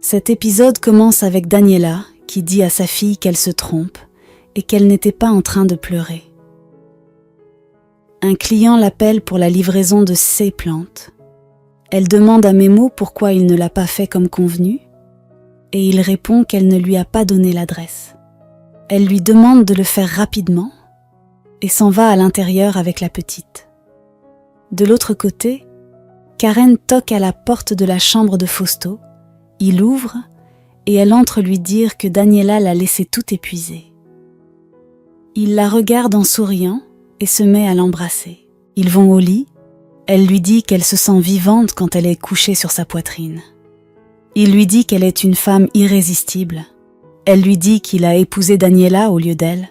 Cet épisode commence avec Daniela qui dit à sa fille qu'elle se trompe et qu'elle n'était pas en train de pleurer. Un client l'appelle pour la livraison de ses plantes. Elle demande à Memo pourquoi il ne l'a pas fait comme convenu et il répond qu'elle ne lui a pas donné l'adresse. Elle lui demande de le faire rapidement et s'en va à l'intérieur avec la petite. De l'autre côté, Karen toque à la porte de la chambre de Fausto. Il ouvre et elle entre lui dire que Daniela l'a laissé tout épuisée. Il la regarde en souriant et se met à l'embrasser. Ils vont au lit. Elle lui dit qu'elle se sent vivante quand elle est couchée sur sa poitrine. Il lui dit qu'elle est une femme irrésistible. Elle lui dit qu'il a épousé Daniela au lieu d'elle.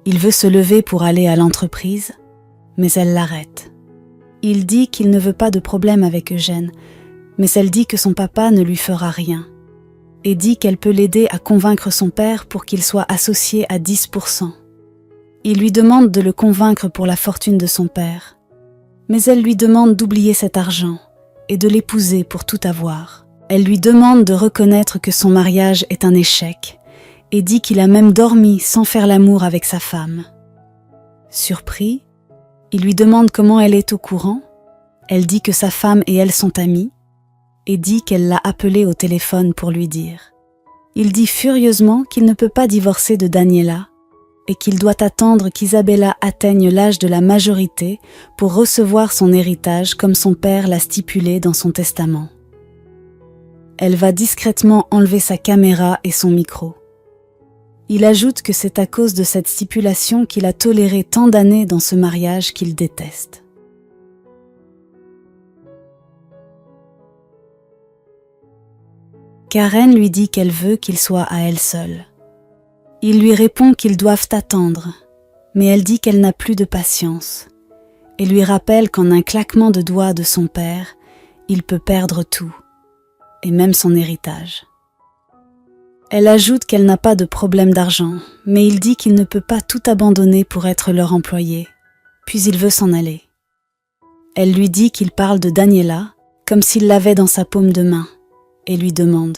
Il veut se lever pour aller à l'entreprise, mais elle l'arrête. Il dit qu'il ne veut pas de problème avec Eugène, mais elle dit que son papa ne lui fera rien, et dit qu'elle peut l'aider à convaincre son père pour qu'il soit associé à 10%. Il lui demande de le convaincre pour la fortune de son père, mais elle lui demande d'oublier cet argent et de l'épouser pour tout avoir. Elle lui demande de reconnaître que son mariage est un échec, et dit qu'il a même dormi sans faire l'amour avec sa femme. Surpris, il lui demande comment elle est au courant. Elle dit que sa femme et elle sont amies, et dit qu'elle l'a appelé au téléphone pour lui dire. Il dit furieusement qu'il ne peut pas divorcer de Daniela, et qu'il doit attendre qu'Isabella atteigne l'âge de la majorité pour recevoir son héritage comme son père l'a stipulé dans son testament. Elle va discrètement enlever sa caméra et son micro. Il ajoute que c'est à cause de cette stipulation qu'il a toléré tant d'années dans ce mariage qu'il déteste. Karen lui dit qu'elle veut qu'il soit à elle seule. Il lui répond qu'ils doivent attendre, mais elle dit qu'elle n'a plus de patience et lui rappelle qu'en un claquement de doigts de son père, il peut perdre tout, et même son héritage. Elle ajoute qu'elle n'a pas de problème d'argent, mais il dit qu'il ne peut pas tout abandonner pour être leur employé, puis il veut s'en aller. Elle lui dit qu'il parle de Daniela comme s'il l'avait dans sa paume de main, et lui demande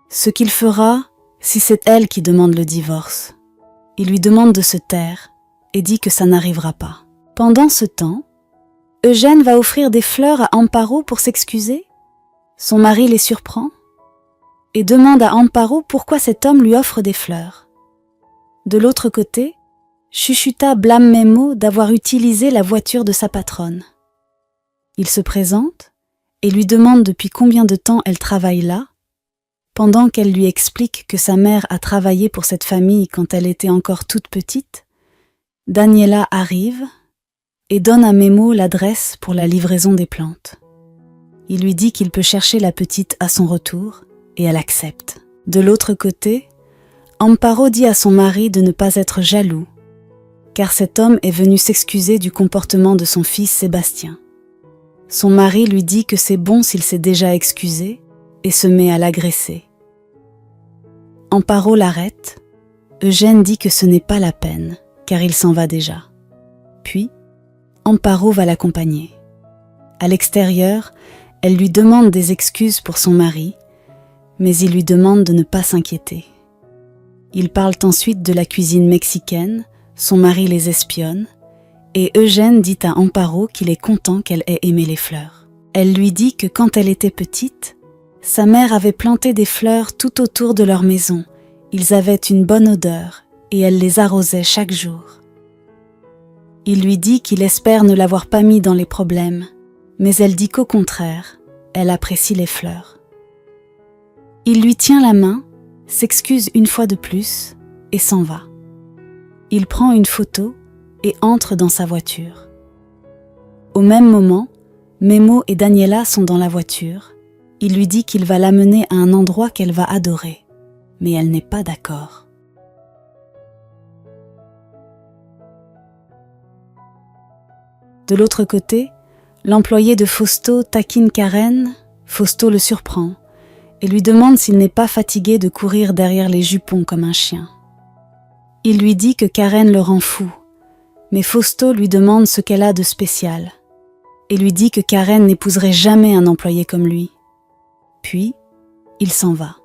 ce qu'il fera si c'est elle qui demande le divorce. Il lui demande de se taire et dit que ça n'arrivera pas. Pendant ce temps, Eugène va offrir des fleurs à Amparo pour s'excuser. Son mari les surprend et demande à Amparo pourquoi cet homme lui offre des fleurs. De l'autre côté, Chuchuta blâme Memo d'avoir utilisé la voiture de sa patronne. Il se présente et lui demande depuis combien de temps elle travaille là, pendant qu'elle lui explique que sa mère a travaillé pour cette famille quand elle était encore toute petite. Daniela arrive et donne à Memo l'adresse pour la livraison des plantes. Il lui dit qu'il peut chercher la petite à son retour et elle accepte. De l'autre côté, Amparo dit à son mari de ne pas être jaloux, car cet homme est venu s'excuser du comportement de son fils Sébastien. Son mari lui dit que c'est bon s'il s'est déjà excusé et se met à l'agresser. Amparo l'arrête. Eugène dit que ce n'est pas la peine, car il s'en va déjà. Puis, Amparo va l'accompagner. À l'extérieur, elle lui demande des excuses pour son mari, mais il lui demande de ne pas s'inquiéter. Ils parlent ensuite de la cuisine mexicaine, son mari les espionne, et Eugène dit à Amparo qu'il est content qu'elle ait aimé les fleurs. Elle lui dit que quand elle était petite, sa mère avait planté des fleurs tout autour de leur maison. Ils avaient une bonne odeur et elle les arrosait chaque jour. Il lui dit qu'il espère ne l'avoir pas mis dans les problèmes, mais elle dit qu'au contraire, elle apprécie les fleurs. Il lui tient la main, s'excuse une fois de plus et s'en va. Il prend une photo et entre dans sa voiture. Au même moment, Memo et Daniela sont dans la voiture. Il lui dit qu'il va l'amener à un endroit qu'elle va adorer, mais elle n'est pas d'accord. De l'autre côté, l'employé de Fausto taquine Karen. Fausto le surprend et lui demande s'il n'est pas fatigué de courir derrière les jupons comme un chien. Il lui dit que Karen le rend fou, mais Fausto lui demande ce qu'elle a de spécial et lui dit que Karen n'épouserait jamais un employé comme lui. Puis, il s'en va.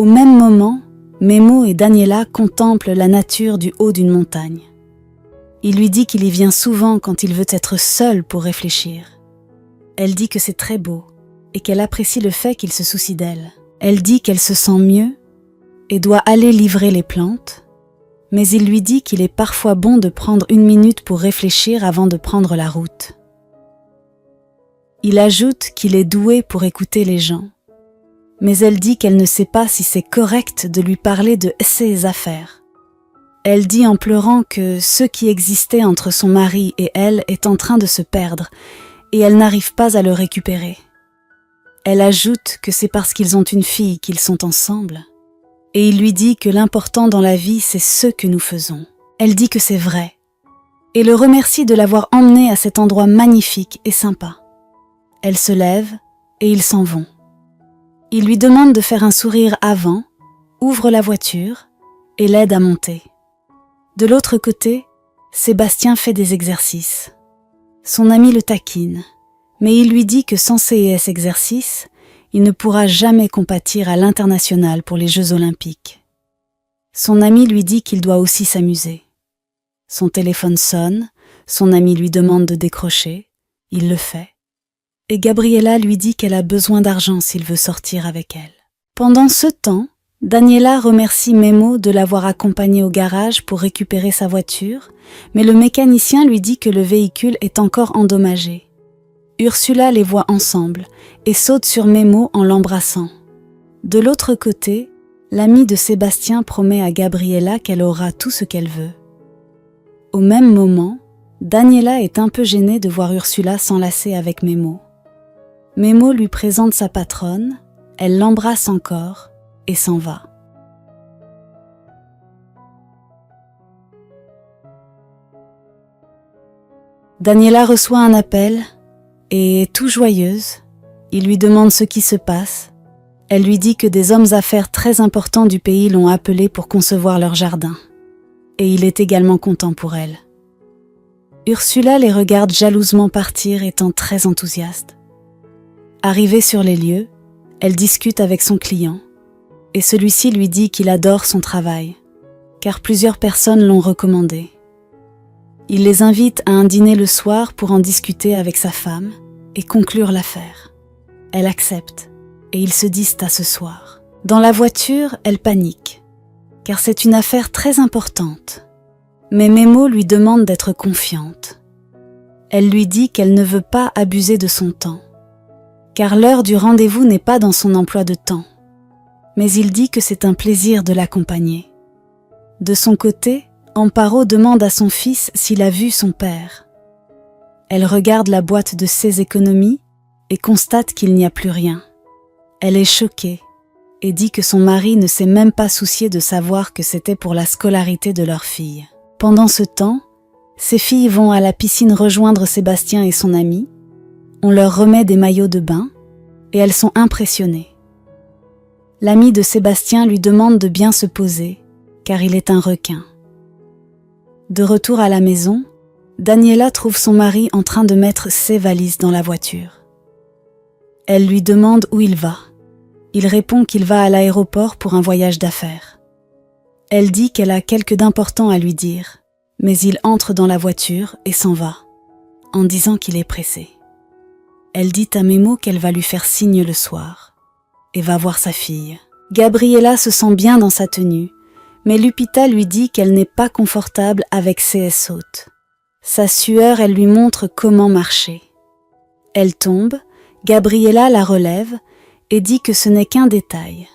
Au même moment, Memo et Daniela contemplent la nature du haut d'une montagne. Il lui dit qu'il y vient souvent quand il veut être seul pour réfléchir. Elle dit que c'est très beau et qu'elle apprécie le fait qu'il se soucie d'elle. Elle dit qu'elle se sent mieux et doit aller livrer les plantes, mais il lui dit qu'il est parfois bon de prendre 1 minute pour réfléchir avant de prendre la route. Il ajoute qu'il est doué pour écouter les gens, mais elle dit qu'elle ne sait pas si c'est correct de lui parler de ses affaires. Elle dit en pleurant que ce qui existait entre son mari et elle est en train de se perdre et elle n'arrive pas à le récupérer. Elle ajoute que c'est parce qu'ils ont une fille qu'ils sont ensemble. Et il lui dit que l'important dans la vie, c'est ce que nous faisons. Elle dit que c'est vrai et le remercie de l'avoir emmené à cet endroit magnifique et sympa. Elle se lève et ils s'en vont. Il lui demande de faire un sourire avant, ouvre la voiture et l'aide à monter. De l'autre côté, Sébastien fait des exercices. Son ami le taquine, mais il lui dit que sans ces exercices, il ne pourra jamais compatir à l'international pour les Jeux Olympiques. Son ami lui dit qu'il doit aussi s'amuser. Son téléphone sonne, son ami lui demande de décrocher, il le fait. Et Gabriela lui dit qu'elle a besoin d'argent s'il veut sortir avec elle. Pendant ce temps, Daniela remercie Memo de l'avoir accompagnée au garage pour récupérer sa voiture, mais le mécanicien lui dit que le véhicule est encore endommagé. Ursula les voit ensemble et saute sur Memo en l'embrassant. De l'autre côté, l'amie de Sébastien promet à Gabriela qu'elle aura tout ce qu'elle veut. Au même moment, Daniela est un peu gênée de voir Ursula s'enlacer avec Memo. Memo lui présente sa patronne, elle l'embrasse encore et s'en va. Daniela reçoit un appel et, tout joyeuse, il lui demande ce qui se passe. Elle lui dit que des hommes d'affaires très importants du pays l'ont appelée pour concevoir leur jardin. Et il est également content pour elle. Ursula les regarde jalousement partir, étant très enthousiaste. Arrivée sur les lieux, elle discute avec son client, et celui-ci lui dit qu'il adore son travail, car plusieurs personnes l'ont recommandé. Il les invite à un dîner le soir pour en discuter avec sa femme et conclure l'affaire. Elle accepte et ils se disent à ce soir. Dans la voiture, elle panique, car c'est une affaire très importante. Mais Memo lui demande d'être confiante. Elle lui dit qu'elle ne veut pas abuser de son temps, car l'heure du rendez-vous n'est pas dans son emploi de temps. Mais il dit que c'est un plaisir de l'accompagner. De son côté, Amparo demande à son fils s'il a vu son père. Elle regarde la boîte de ses économies et constate qu'il n'y a plus rien. Elle est choquée et dit que son mari ne s'est même pas soucié de savoir que c'était pour la scolarité de leur fille. Pendant ce temps, ses filles vont à la piscine rejoindre Sébastien et son ami. On leur remet des maillots de bain et elles sont impressionnées. L'ami de Sébastien lui demande de bien se poser, car il est un requin. De retour à la maison, Daniela trouve son mari en train de mettre ses valises dans la voiture. Elle lui demande où il va. Il répond qu'il va à l'aéroport pour un voyage d'affaires. Elle dit qu'elle a quelque d'important à lui dire, mais il entre dans la voiture et s'en va, en disant qu'il est pressé. Elle dit à Memo qu'elle va lui faire signe le soir et va voir sa fille. Gabriela se sent bien dans sa tenue, mais Lupita lui dit qu'elle n'est pas confortable avec ses hautes. Sa sueur, elle lui montre comment marcher. Elle tombe, Gabriela la relève et dit que ce n'est qu'un détail.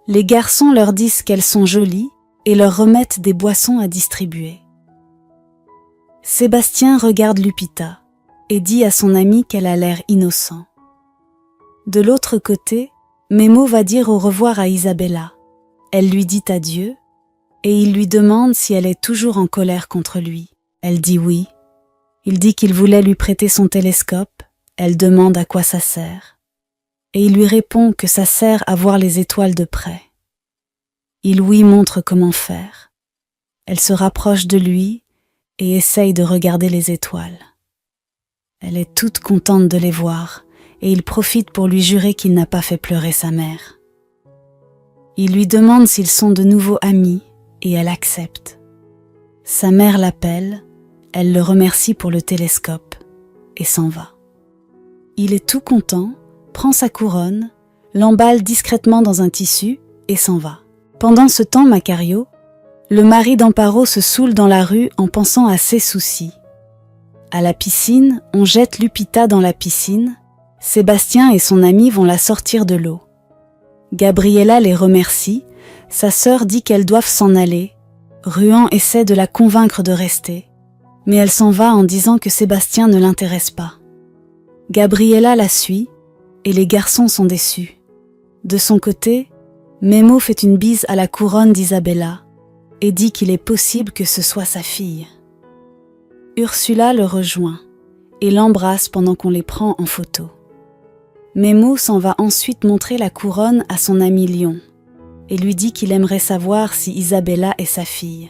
Les garçons leur disent qu'elles sont jolies et leur remettent des boissons à distribuer. Sébastien regarde Lupita et dit à son ami qu'elle a l'air innocent. De l'autre côté, Memo va dire au revoir à Isabella. Elle lui dit adieu et il lui demande si elle est toujours en colère contre lui. Elle dit oui. Il dit qu'il voulait lui prêter son télescope. Elle demande à quoi ça sert. Et il lui répond que ça sert à voir les étoiles de près. Il lui montre comment faire. Elle se rapproche de lui et essaye de regarder les étoiles. Elle est toute contente de les voir et il profite pour lui jurer qu'il n'a pas fait pleurer sa mère. Il lui demande s'ils sont de nouveau amis et elle accepte. Sa mère l'appelle, elle le remercie pour le télescope et s'en va. Il est tout content, prend sa couronne, l'emballe discrètement dans un tissu et s'en va. Pendant ce temps, Macario, le mari d'Amparo, se saoule dans la rue en pensant à ses soucis. À la piscine, on jette Lupita dans la piscine. Sébastien et son ami vont la sortir de l'eau. Gabriela les remercie, sa sœur dit qu'elles doivent s'en aller. Ruan essaie de la convaincre de rester, mais elle s'en va en disant que Sébastien ne l'intéresse pas. Gabriela la suit et les garçons sont déçus. De son côté, Memo fait une bise à la couronne d'Isabella et dit qu'il est possible que ce soit sa fille. Ursula le rejoint et l'embrasse pendant qu'on les prend en photo. Memo s'en va ensuite montrer la couronne à son ami Lion et lui dit qu'il aimerait savoir si Isabella est sa fille.